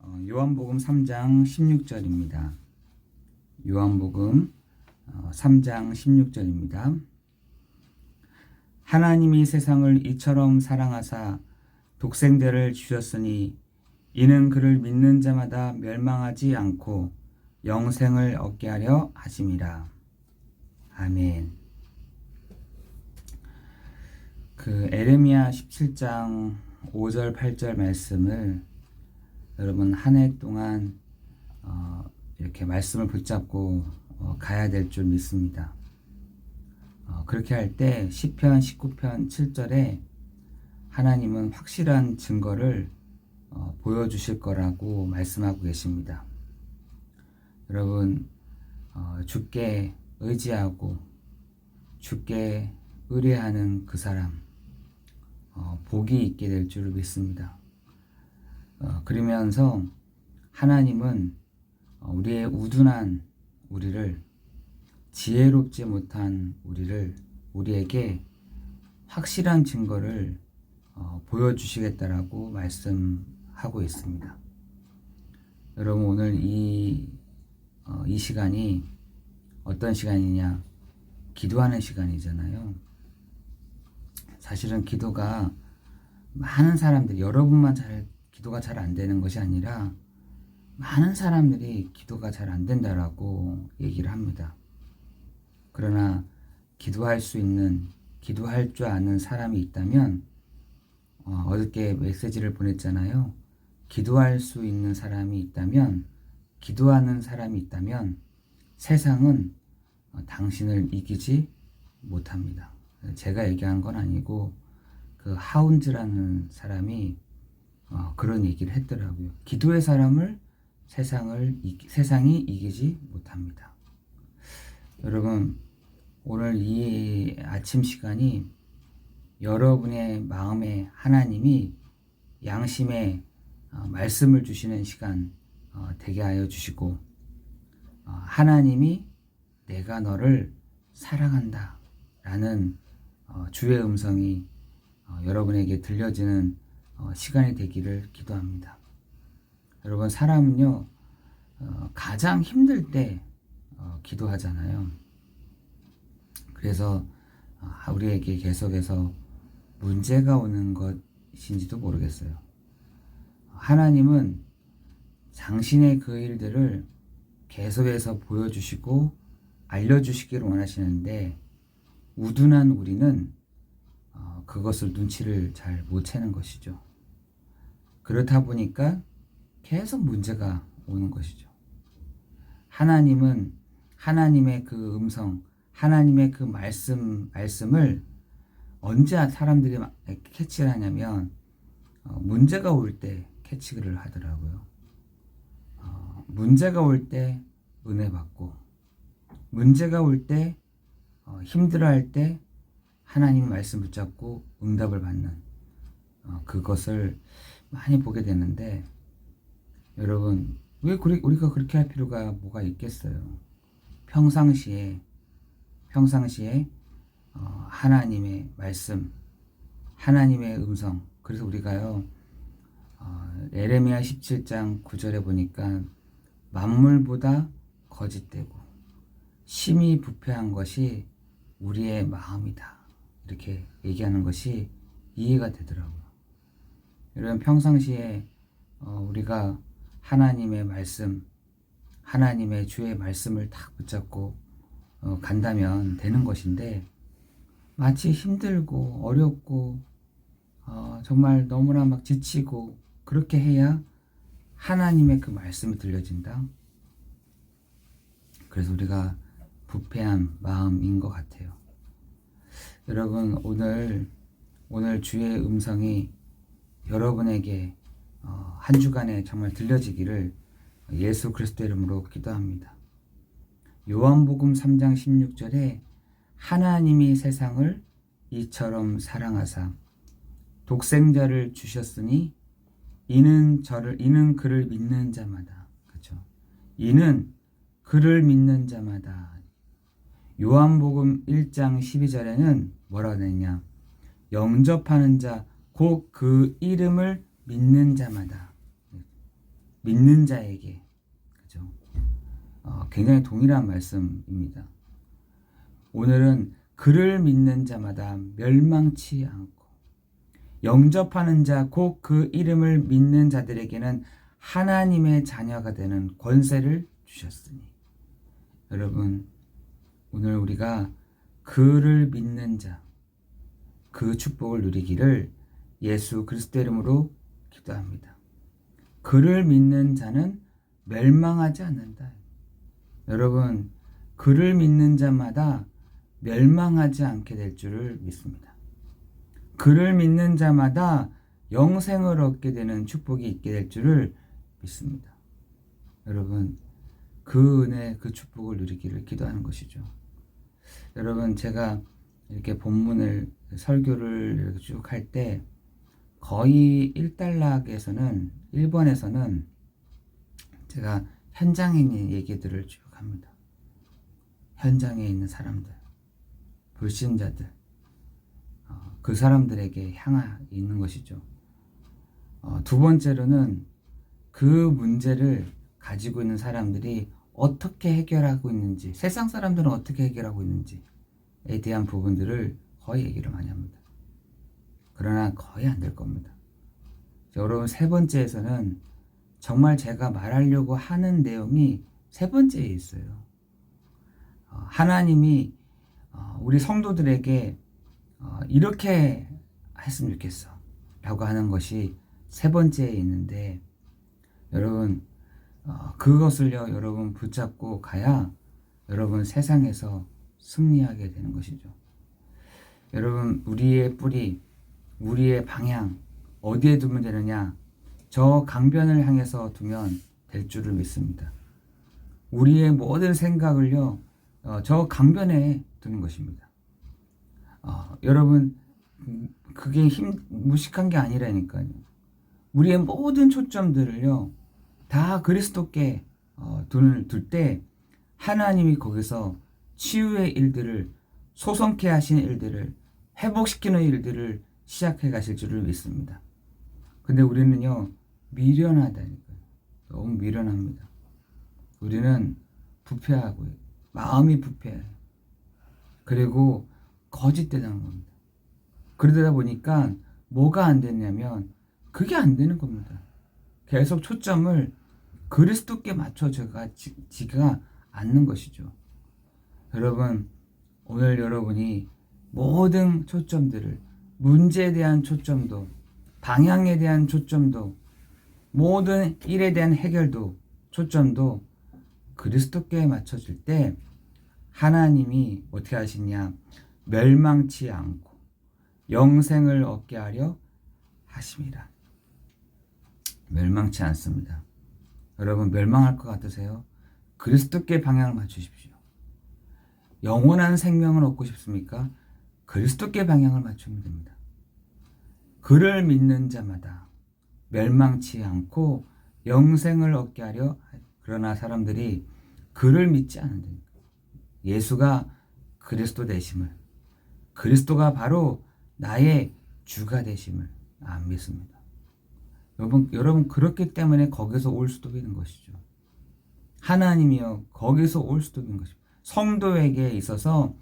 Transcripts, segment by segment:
요한복음 3장 16절입니다. 요한복음 3장 16절입니다. 하나님이 세상을 이처럼 사랑하사 독생자를 주셨으니 이는 그를 믿는 자마다 멸망하지 않고 영생을 얻게 하려 하심이라. 아멘. 에레미야 17장 5절 8절 말씀을 여러분 한 해 동안 이렇게 말씀을 붙잡고 가야 될 줄 믿습니다. 그렇게 할 때 시편 19편 7절에 하나님은 확실한 증거를 보여주실 거라고 말씀하고 계십니다. 여러분 주께 의지하고 주께 의뢰하는 그 사람 복이 있게 될 줄 믿습니다. 그러면서 하나님은 우리의 우둔한 우리를, 지혜롭지 못한 우리에게 확실한 증거를 보여주시겠다라고 말씀하고 있습니다. 여러분 오늘 이 시간이 어떤 시간이냐? 기도하는 시간이잖아요. 사실은 기도가 많은 사람들이, 여러분만 기도가 잘 안 되는 것이 아니라 많은 사람들이 기도가 잘 안 된다라고 얘기를 합니다. 그러나 기도할 줄 아는 사람이 있다면 어저께 메시지를 보냈잖아요. 기도할 수 있는 사람이 있다면, 기도하는 사람이 있다면 세상은 당신을 이기지 못합니다. 제가 얘기한 건 아니고 그 하운즈라는 사람이 그런 얘기를 했더라고요. 기도의 사람을 세상이 이기지 못합니다. 여러분 오늘 이 아침 시간이 여러분의 마음에 하나님이 양심의 말씀을 주시는 시간 되게 하여 주시고, 하나님이 내가 너를 사랑한다 라는 주의 음성이 여러분에게 들려지는 시간이 되기를 기도합니다. 여러분 사람은요 가장 힘들 때 기도하잖아요. 그래서 우리에게 계속해서 문제가 오는 것인지도 모르겠어요. 하나님은 당신의 그 일들을 계속해서 보여주시고 알려주시기를 원하시는데, 우둔한 우리는 그것을 눈치를 잘 못 채는 것이죠. 그렇다 보니까 계속 문제가 오는 것이죠. 하나님은 하나님의 그 음성, 하나님의 그 말씀을 언제 사람들이 캐치를 하냐면 문제가 올 때 캐치를 하더라고요. 문제가 올 때 은혜 받고, 문제가 올 때 힘들어할 때 하나님 말씀 붙잡고 응답을 받는 그것을 많이 보게 되는데, 여러분 왜 우리가 그렇게 할 필요가 뭐가 있겠어요? 평상시에 하나님의 말씀, 하나님의 음성. 그래서 우리가요 에레미야 17장 9절에 보니까 만물보다 거짓되고 심히 부패한 것이 우리의 마음이다, 이렇게 얘기하는 것이 이해가 되더라고요. 여러분 평상시에 우리가 하나님의 말씀, 하나님의 주의 말씀을 딱 붙잡고 간다면 되는 것인데, 마치 힘들고 어렵고 정말 너무나 막 지치고 그렇게 해야 하나님의 그 말씀이 들려진다. 그래서 우리가 부패한 마음인 것 같아요. 여러분 오늘 주의 음성이 여러분에게 한 주간에 정말 들려지기를 예수 그리스도 이름으로 기도합니다. 요한복음 3장 16절에 하나님이 세상을 이처럼 사랑하사 독생자를 주셨으니 이는 그를 믿는 자마다, 그렇죠? 이는 그를 믿는 자마다. 요한복음 1장 12절에는 뭐라고 되느냐? 영접하는 자, 곧 그 이름을 믿는 자마다. 믿는 자에게, 그죠? 굉장히 동일한 말씀입니다. 오늘은 그를 믿는 자마다 멸망치 않고 영접하는 자 곧 그 이름을 믿는 자들에게는 하나님의 자녀가 되는 권세를 주셨으니. 여러분, 오늘 우리가 그를 믿는 자, 그 축복을 누리기를 예수 그리스도 이름으로 기도합니다. 그를 믿는 자는 멸망하지 않는다. 여러분, 그를 믿는 자마다 멸망하지 않게 될 줄을 믿습니다. 그를 믿는 자마다 영생을 얻게 되는 축복이 있게 될 줄을 믿습니다. 여러분, 그 은혜, 그 축복을 누리기를 기도하는 것이죠. 여러분, 제가 이렇게 본문을, 설교를 이렇게 쭉 할 때 거의 1번에서는 제가 현장에 있는 얘기들을 쭉 합니다. 현장에 있는 사람들, 불신자들, 그 사람들에게 향하 있는 것이죠. 두 번째로는 그 문제를 가지고 있는 사람들이 어떻게 해결하고 있는지, 세상 사람들은 어떻게 해결하고 있는지에 대한 부분들을 거의 얘기를 많이 합니다. 그러나 거의 안 될 겁니다. 여러분, 세 번째에서는 정말 제가 말하려고 하는 내용이 세 번째에 있어요. 하나님이 우리 성도들에게 이렇게 했으면 좋겠어 라고 하는 것이 세 번째에 있는데, 여러분, 그것을요, 여러분 붙잡고 가야 여러분 세상에서 승리하게 되는 것이죠. 여러분, 우리의 뿌리, 우리의 방향 어디에 두면 되느냐? 저 강변을 향해서 두면 될 줄을 믿습니다. 우리의 모든 생각을요, 저 강변에 두는 것입니다. 여러분, 그게 무식한 게 아니라니까요. 우리의 모든 초점들을요, 다 그리스도께 둘 때 하나님이 거기서 치유의 일들을, 소성케 하신 일들을, 회복시키는 일들을 시작해 가실 줄을 믿습니다. 근데 우리는요, 미련하다니까요. 너무 미련합니다. 우리는 부패하고요. 마음이 부패해요. 그리고 거짓되는 겁니다. 그러다 보니까 뭐가 안 됐냐면 그게 안 되는 겁니다. 계속 초점을 그리스도께 맞춰지가 않는 것이죠. 여러분, 오늘 여러분이 모든 초점들을, 문제에 대한 초점도, 방향에 대한 초점도, 모든 일에 대한 해결도, 초점도 그리스도께 맞춰질 때 하나님이 어떻게 하시냐? 멸망치 않고 영생을 얻게 하려 하심이라. 멸망치 않습니다. 여러분, 멸망할 것 같으세요? 그리스도께 방향을 맞추십시오. 영원한 생명을 얻고 싶습니까? 그리스도께 방향을 맞추면 됩니다. 그를 믿는 자마다 멸망치 않고 영생을 얻게 하려. 그러나 사람들이 그를 믿지 않는다니까. 예수가 그리스도 되심을, 그리스도가 바로 나의 주가 되심을 안 믿습니다. 여러분, 그렇기 때문에 거기서 올 수도 있는 것이죠. 하나님이요, 거기서 올 수도 있는 것입니다. 성도에게 있어서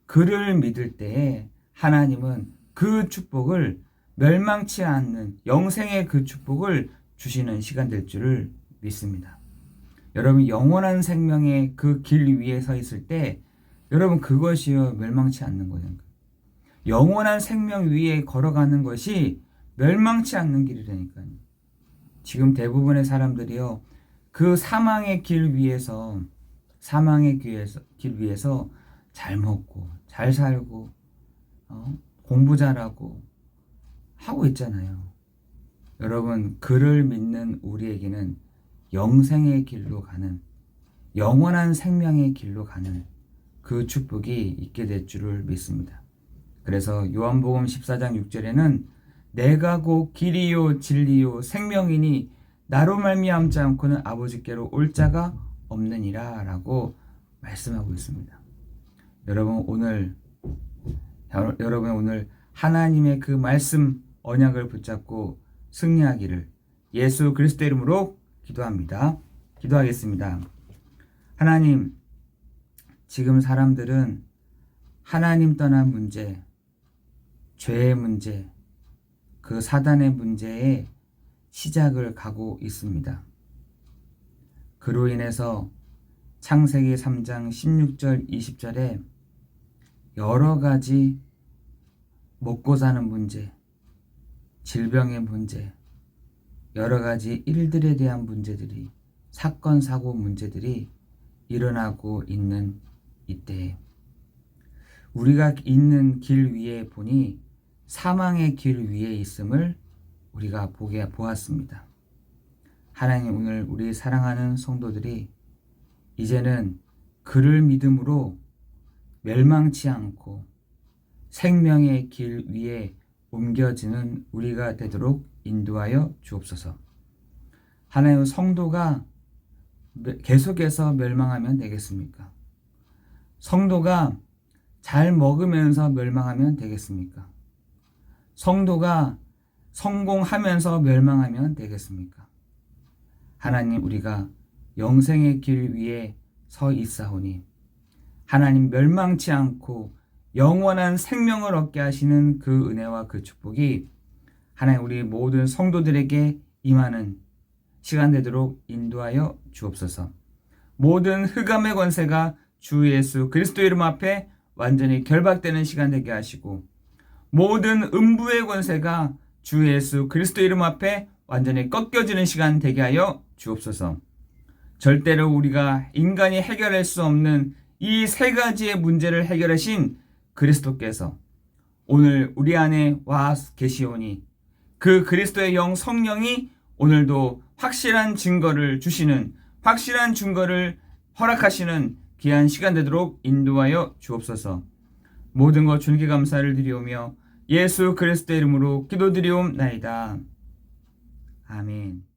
그를 믿을 때에 하나님은 그 축복을, 멸망치 않는 영생의 그 축복을 주시는 시간 될 줄을 믿습니다. 여러분, 영원한 생명의 그 길 위에 서 있을 때 여러분, 그것이요, 멸망치 않는 거예요. 영원한 생명 위에 걸어가는 것이 멸망치 않는 길이라니까요. 지금 대부분의 사람들이요, 그 사망의 길 위에서 잘 먹고 잘 살고 공부 잘하고 하고 있잖아요. 여러분, 그를 믿는 우리에게는 영생의 길로 가는, 영원한 생명의 길로 가는 그 축복이 있게 될 줄을 믿습니다. 그래서 요한복음 14장 6절에는 내가 곧 길이요 진리요 생명이니 나로 말미암지 않고는 아버지께로 올 자가 없느니라 라고 말씀하고 있습니다. 여러분, 오늘 하나님의 그 말씀 언약을 붙잡고 승리하기를 예수 그리스도 이름으로 기도합니다. 기도하겠습니다. 하나님, 지금 사람들은 하나님 떠난 문제, 죄의 문제, 그 사단의 문제에 시작을 가고 있습니다. 그로 인해서 창세기 3장 16절 20절에 여러 가지 먹고 사는 문제, 질병의 문제, 여러 가지 일들에 대한 문제들이, 사건 사고 문제들이 일어나고 있는 이때에 우리가 있는 길 위에 보니 사망의 길 위에 있음을 우리가 보았습니다. 하나님, 오늘 우리 사랑하는 성도들이 이제는 그를 믿음으로 멸망치 않고 생명의 길 위에 옮겨지는 우리가 되도록 인도하여 주옵소서. 하나님, 성도가 계속해서 멸망하면 되겠습니까? 성도가 잘 먹으면서 멸망하면 되겠습니까? 성도가 성공하면서 멸망하면 되겠습니까? 하나님, 우리가 영생의 길 위에 서 있사오니 하나님, 멸망치 않고 영원한 생명을 얻게 하시는 그 은혜와 그 축복이 하나님 우리 모든 성도들에게 임하는 시간 되도록 인도하여 주옵소서. 모든 흑암의 권세가 주 예수 그리스도 이름 앞에 완전히 결박되는 시간 되게 하시고, 모든 음부의 권세가 주 예수 그리스도 이름 앞에 완전히 꺾여지는 시간 되게 하여 주옵소서. 절대로 우리가 인간이 해결할 수 없는 이 세 가지의 문제를 해결하신 그리스도께서 오늘 우리 안에 와 계시오니 그 그리스도의 영 성령이 오늘도 확실한 증거를 주시는, 확실한 증거를 허락하시는 귀한 시간 되도록 인도하여 주옵소서. 모든 것 존귀 감사를 드리오며 예수 그리스도의 이름으로 기도드리옵나이다. 아멘.